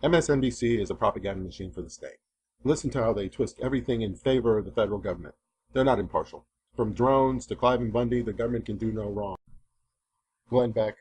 MSNBC is a propaganda machine for the state. Listen to how they twist everything in favor of the federal government. They're not impartial. From drones to Clive and Bundy, the government can do no wrong. Glenn Beck,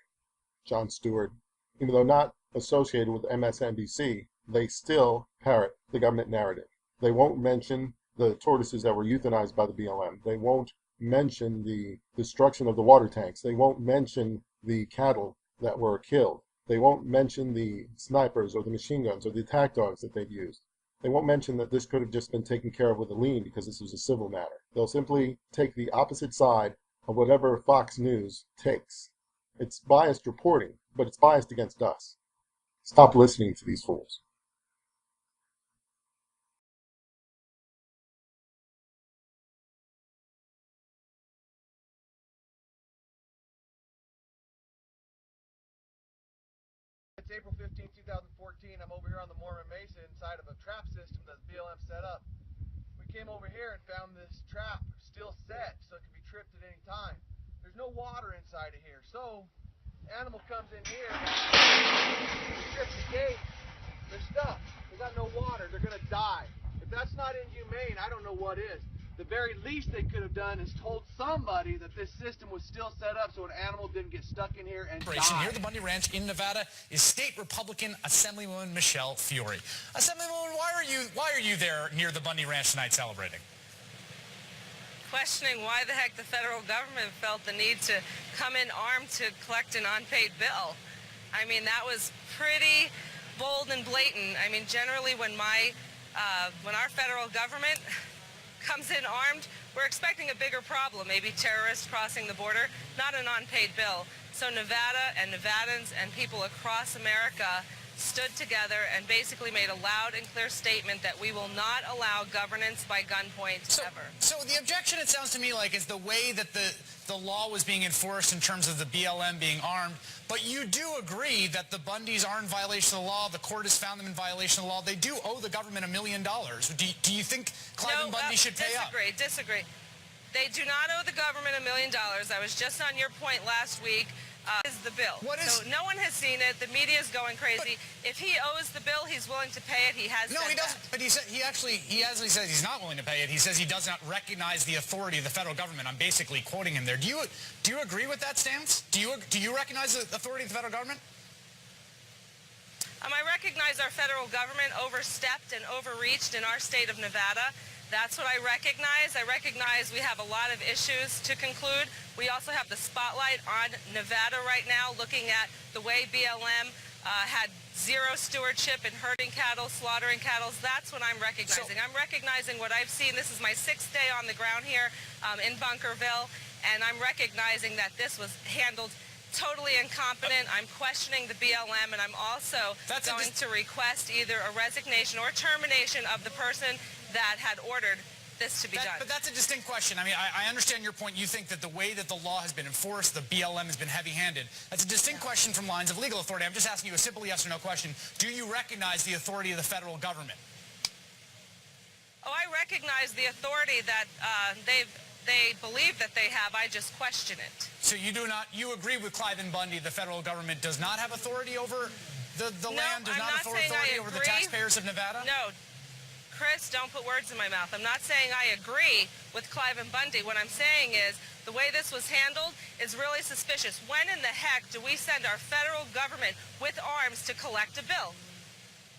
Jon Stewart, even though not associated with MSNBC, they still parrot the government narrative. They won't mention the tortoises that were euthanized by the BLM. They won't mention the destruction of the water tanks. They won't mention the cattle that were killed. They won't mention the snipers or the machine guns or the attack dogs that they've used. They won't mention that this could have just been taken care of with a lien because this was a civil matter. They'll simply take the opposite side of whatever Fox News takes. It's biased reporting, but it's biased against us. Stop listening to these fools. It's April 15, 2014. I'm over here on the Mormon Mesa inside of a trap system that BLM set up. We came over here and found this trap still set so it can be tripped at any time. There's no water inside of here, so animal comes in here, trips the gate, they're stuck. They got no water, they're gonna die. If that's not inhumane, I don't know what is. The very least they could have done is told somebody that this system was still set up so an animal didn't get stuck in here and die. Here at the Bundy Ranch in Nevada is State Republican Assemblywoman Michelle Fiore. Assemblywoman, why are you there near the Bundy Ranch tonight celebrating? Questioning why the heck the federal government felt the need to come in armed to collect an unpaid bill. I mean, that was pretty bold and blatant. I mean, generally when our federal government comes in armed, we're expecting a bigger problem, maybe terrorists crossing the border, not an unpaid bill. So Nevada and Nevadans and people across America stood together and basically made a loud and clear statement that we will not allow governance by gunpoint ever. So the objection, it sounds to me like, is the way that the law was being enforced in terms of the BLM being armed. But you do agree that the Bundys are in violation of the law. The court has found them in violation of the law. They do owe the government $1 million. Do you think Clive and Bundy should pay up? Disagree. They do not owe the government $1 million. I was just on your point last week. Is the bill. So no one has seen it. The media is going crazy. If he owes the bill, he's willing to pay it. He has. No, he doesn't. But he actually says he's not willing to pay it. He says he does not recognize the authority of the federal government. I'm basically quoting him there. Do you agree with that stance? Do you recognize the authority of the federal government? I recognize our federal government overstepped and overreached in our state of Nevada. That's what I recognize. I recognize we have a lot of issues to conclude. We also have the spotlight on Nevada right now, looking at the way BLM had zero stewardship in herding cattle, slaughtering cattle. That's what I'm recognizing. I'm recognizing what I've seen. This is my 6th day on the ground here in Bunkerville, and I'm recognizing that this was handled totally incompetent. I'm questioning the BLM, and I'm also going to request either a resignation or termination of the person that had ordered this to be done. But that's a distinct question. I mean, I understand your point. You think that the way that the law has been enforced, the BLM has been heavy-handed. That's a distinct question from lines of legal authority. I'm just asking you a simple yes or no question. Do you recognize the authority of the federal government? Oh, I recognize the authority that they believe that they have. I just question it. So you agree with Clive and Bundy, the federal government does not have authority over the land, does not have authority over the taxpayers of Nevada? No. Chris, don't put words in my mouth. I'm not saying I agree with Clive and Bundy. What I'm saying is the way this was handled is really suspicious. When in the heck do we send our federal government with arms to collect a bill?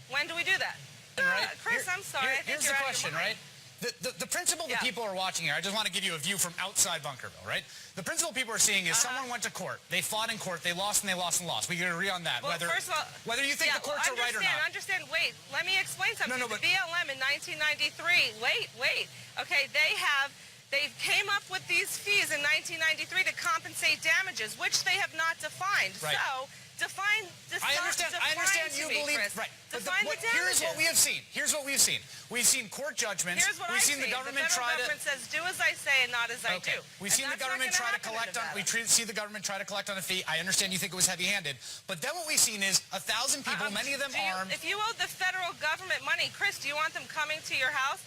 When do we do that? Right. Chris, I'm sorry. I think here's you're the out question, of your mind. right? The principle that people are watching here, I just want to give you a view from outside Bunkerville, right? The principle people are seeing is someone went to court. They fought in court. They lost and they lost and lost. We can agree on that. Well, first of all, whether you think the courts are right or not. Understand. Wait, let me explain something. No, the BLM in 1993, wait. Okay, they came up with these fees in 1993 to compensate damages, which they have not defined. Right. So, I understand you believe, Chris. right. Define the damages. Here's what we have seen. We've seen court judgments. Here's what We've seen the government try to. The federal government says, do as I say and not as I do. We've seen the government try to collect on. See the government try to collect on a fee. I understand you think it was heavy-handed, but then what we've seen is 1,000 people, many of them armed. If you owe the federal government money, Chris, do you want them coming to your house?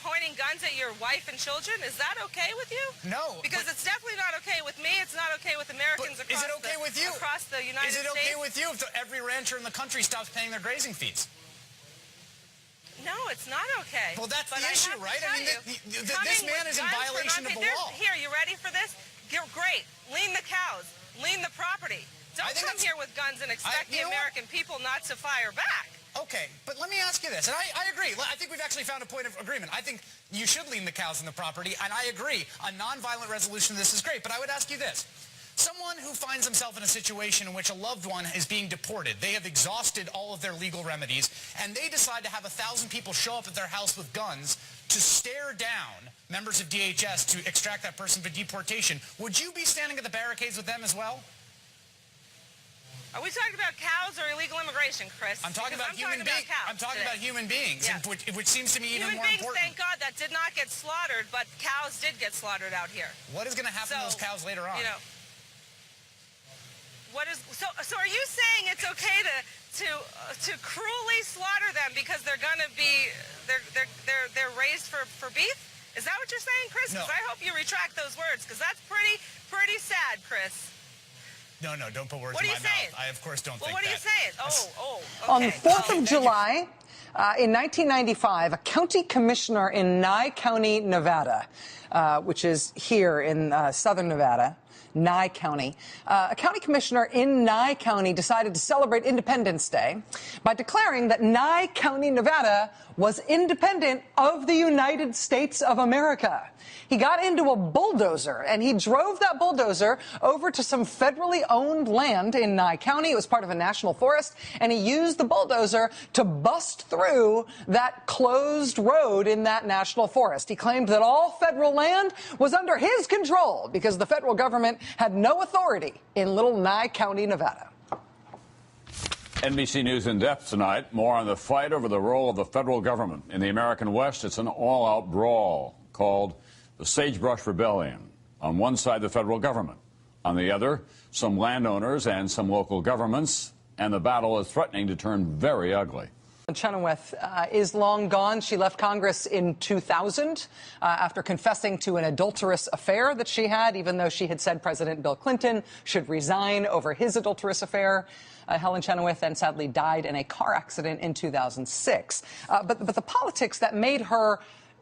pointing guns at your wife and children? Is that okay with you? No. Because it's definitely not okay with me. It's not okay with Americans across, is it okay with you? Across the United States. Is it okay with you if every rancher in the country stops paying their grazing fees? No, it's not okay. Well, that's but the issue, right? I mean, this man is in violation of the law. Here, you ready for this? You're great. Lean the cows. Lean the property. Don't come here with guns and expect the American people not to fire back. Okay, but let me ask you this, and I agree. I think we've actually found a point of agreement. I think you should lean the cows and the property, and I agree. A nonviolent resolution of this is great, but I would ask you this. Someone who finds himself in a situation in which a loved one is being deported, they have exhausted all of their legal remedies, and they decide to have 1,000 people show up at their house with guns to stare down members of DHS to extract that person for deportation. Would you be standing at the barricades with them as well? Are we talking about cows or illegal immigration, Chris? I'm talking about human beings. I'm talking about human beings, yeah. which seems to me even more important. Human beings, thank God, that did not get slaughtered, but cows did get slaughtered out here. What is going to happen to those cows later on? You know, so are you saying it's okay to cruelly slaughter them because they're going to be they're raised for beef? Is that what you're saying, Chris? No. Because I hope you retract those words, because that's pretty sad, Chris. No, don't put words in my mouth. What are you saying? I, of course, don't well, think that. What are you saying? Okay. On the 4th of July, in 1995, a county commissioner in Nye County, Nevada, which is here in southern Nevada, Nye County. A county commissioner in Nye County decided to celebrate Independence Day by declaring that Nye County, Nevada was independent of the United States of America. He got into a bulldozer and he drove that bulldozer over to some federally owned land in Nye County. It was part of a national forest, and he used the bulldozer to bust through that closed road in that national forest. He claimed that all federal land was under his control because the federal government had no authority in little Nye County, Nevada. NBC News in depth tonight. More on the fight over the role of the federal government. In the American West, it's an all-out brawl called the Sagebrush Rebellion. On one side, the federal government. On the other, some landowners and some local governments. And the battle is threatening to turn very ugly. Chenoweth is long gone. She left Congress in 2000 after confessing to an adulterous affair that she had, even though she had said President Bill Clinton should resign over his adulterous affair. Helen Chenoweth then sadly died in a car accident in 2006. But the politics that made her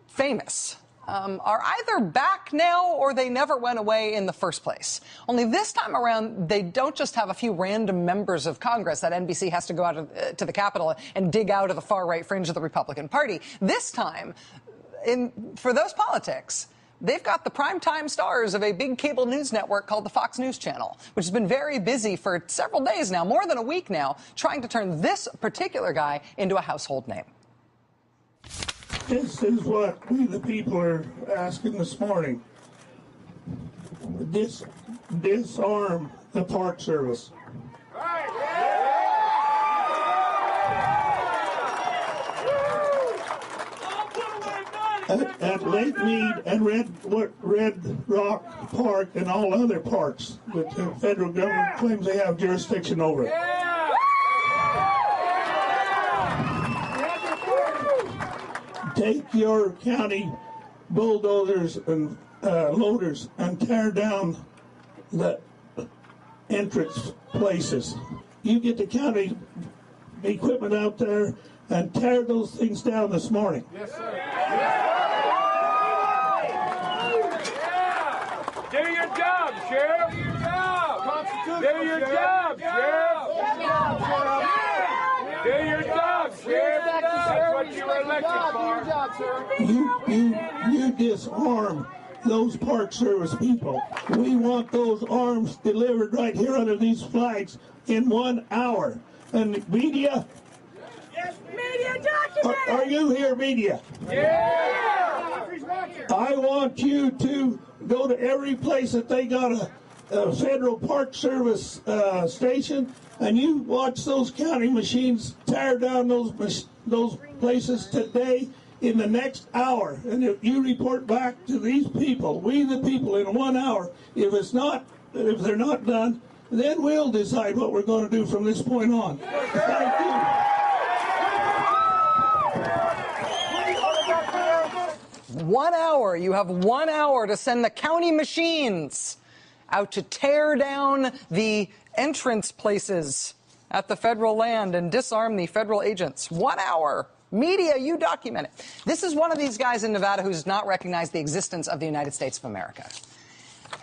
famous are either back now or they never went away in the first place. Only this time around, they don't just have a few random members of Congress that NBC has to go out to the Capitol and dig out of the far-right fringe of the Republican Party. This time, for those politics, they've got the primetime stars of a big cable news network called the Fox News Channel, which has been very busy for several days now, more than a week now, trying to turn this particular guy into a household name. This is what we, the people, are asking this morning. Disarm the Park Service. At Lake Mead and Red Rock Park and all other parks that the federal government claims they have jurisdiction over. Take your county bulldozers and loaders and tear down the entrance places. You get the county equipment out there and tear those things down this morning. Yes, sir. Do your job, Sheriff. Do your job. Do your job, Sheriff. Do your job, Sheriff. That's what you were elected for. You disarm those Park Service people. We want those arms delivered right here under these flags in 1 hour. And media? Yes, media document. Are you here, media? Yeah. I want you to go to every place that they got a federal Park Service station, and you watch those counting machines tear down those places today in the next hour. And if you report back to these people, we the people, in 1 hour, if they're not done, then we'll decide what we're going to do from this point on. Thank you. 1 hour. You have 1 hour to send the county machines out to tear down the entrance places at the federal land and disarm the federal agents. 1 hour. Media, you document it. This is one of these guys in Nevada who's not recognized the existence of the United States of America.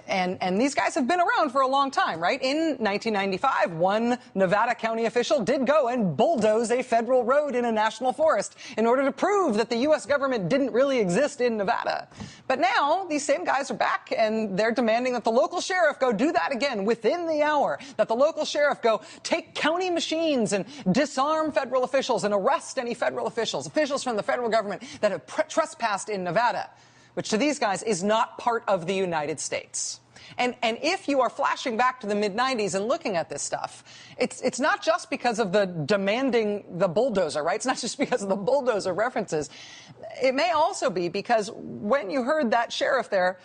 And these guys have been around for a long time, right? In 1995, one Nevada county official did go and bulldoze a federal road in a national forest in order to prove that the U.S. government didn't really exist in Nevada. But now these same guys are back, and they're demanding that the local sheriff go do that again within the hour, that the local sheriff go take county machines and disarm federal officials and arrest any federal officials from the federal government that have trespassed in Nevada, which to these guys is not part of the United States. And if you are flashing back to the mid-90s and looking at this stuff, it's not just because of the demanding the bulldozer, right? It's not just because of the bulldozer references. It may also be because when you heard that sheriff there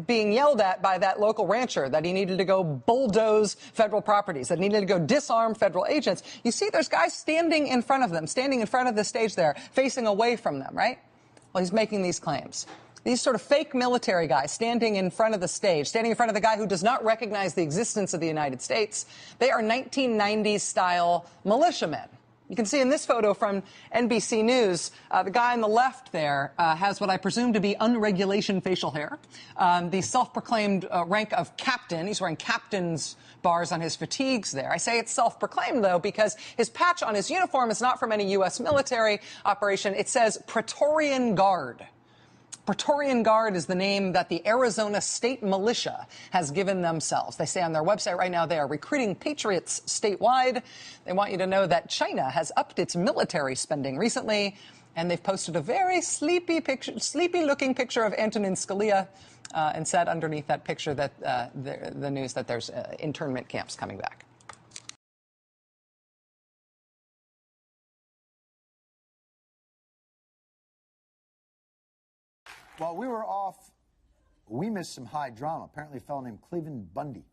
being yelled at by that local rancher that he needed to go bulldoze federal properties, that he needed to go disarm federal agents, you see there's guys standing in front of them, standing in front of the stage there, facing away from them, right? Well, he's making these claims. These sort of fake military guys standing in front of the stage, standing in front of the guy who does not recognize the existence of the United States, they are 1990s-style militiamen. You can see in this photo from NBC News, the guy on the left there has what I presume to be unregulation facial hair, the self-proclaimed rank of captain. He's wearing captain's bars on his fatigues there. I say it's self-proclaimed, though, because his patch on his uniform is not from any U.S. military operation. It says Praetorian Guard. Praetorian Guard is the name that the Arizona State Militia has given themselves. They say on their website right now they are recruiting patriots statewide. They want you to know that China has upped its military spending recently, and they've posted a very sleepy-looking picture of Antonin Scalia and said underneath that picture that the news that there's internment camps coming back. While we were off, we missed some high drama. Apparently a fellow named Cleveland Bundy,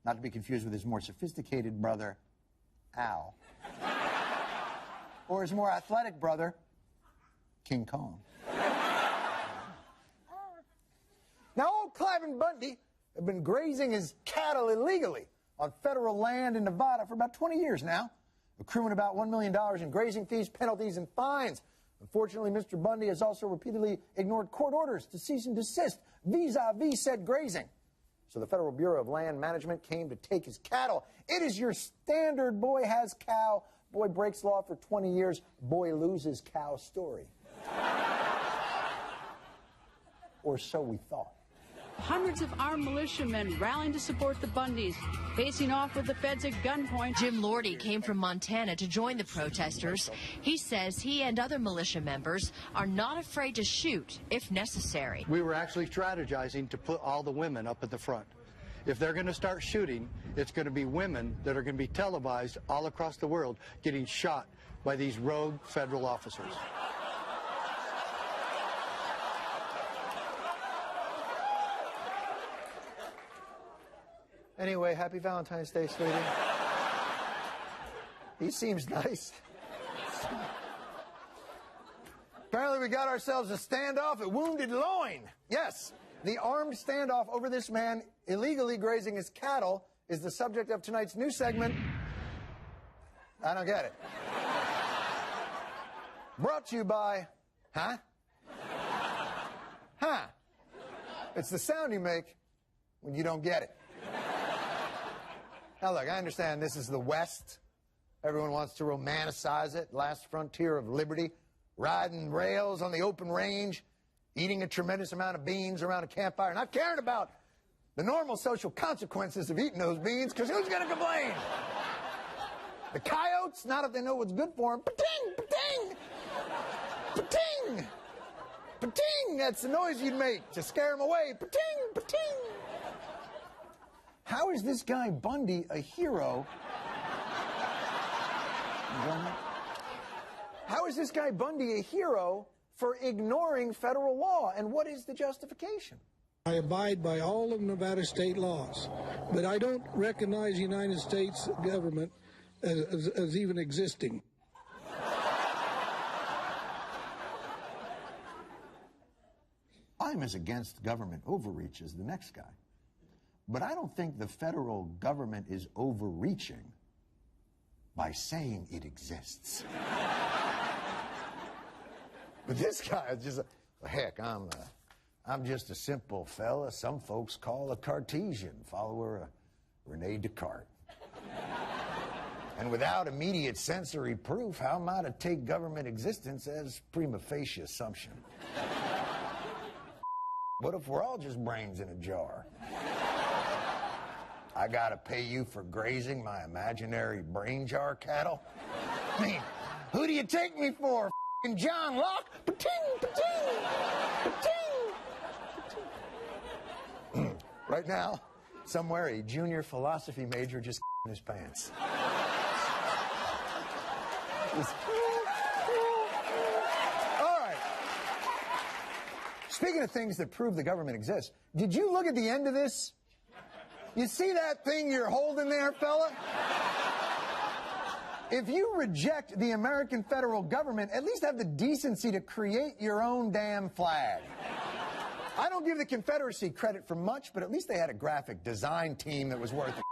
not to be confused with his more sophisticated brother, Al, or his more athletic brother, King Kong. Now, old Cleveland Bundy had been grazing his cattle illegally on federal land in Nevada for about 20 years now, accruing about $1 million in grazing fees, penalties, and fines. Unfortunately, Mr. Bundy has also repeatedly ignored court orders to cease and desist vis-a-vis said grazing. So the Federal Bureau of Land Management came to take his cattle. It is your standard boy has cow, boy breaks law for 20 years, boy loses cow story. Or so we thought. Hundreds of armed militiamen rallying to support the Bundys, facing off with the feds at gunpoint. Jim Lordy came from Montana to join the protesters. He says he and other militia members are not afraid to shoot if necessary. We were actually strategizing to put all the women up at the front. If they're going to start shooting, it's going to be women that are going to be televised all across the world getting shot by these rogue federal officers. Anyway, happy Valentine's Day, sweetie. He seems nice. Apparently we got ourselves a standoff at Wounded Loin. Yes, the armed standoff over this man illegally grazing his cattle is the subject of tonight's news segment. I don't get it. Brought to you by, huh? Huh. It's the sound you make when you don't get it. Now, look, I understand this is the West. Everyone wants to romanticize it, last frontier of liberty, riding rails on the open range, eating a tremendous amount of beans around a campfire, not caring about the normal social consequences of eating those beans, because who's going to complain? The coyotes, not if they know what's good for them. Pa-ting, pa-ting, pa-ting, pa-ting. That's the noise you'd make to scare them away. Pa-ting, pa-ting. How is this guy Bundy a hero? How is this guy Bundy a hero for ignoring federal law? And what is the justification? I abide by all of Nevada state laws, but I don't recognize the United States government as even existing. I'm as against government overreach as the next guy. But I don't think the federal government is overreaching by saying it exists. But this guy is just, heck, I'm just a simple fella some folks call a Cartesian, follower of Rene Descartes. And without immediate sensory proof, how am I to take government existence as prima facie assumption? What if we're all just brains in a jar? I gotta pay you for grazing my imaginary brain jar cattle? I mean, who do you take me for, f***ing John Locke? Pa-ting, pa-ting, pa-ting, pa-ting. Right now, somewhere a junior philosophy major just in his pants. All right. Speaking of things that prove the government exists, did you look at the end of this? You see that thing you're holding there, fella? If you reject the American federal government, at least have the decency to create your own damn flag. I don't give the Confederacy credit for much, but at least they had a graphic design team that was worth it.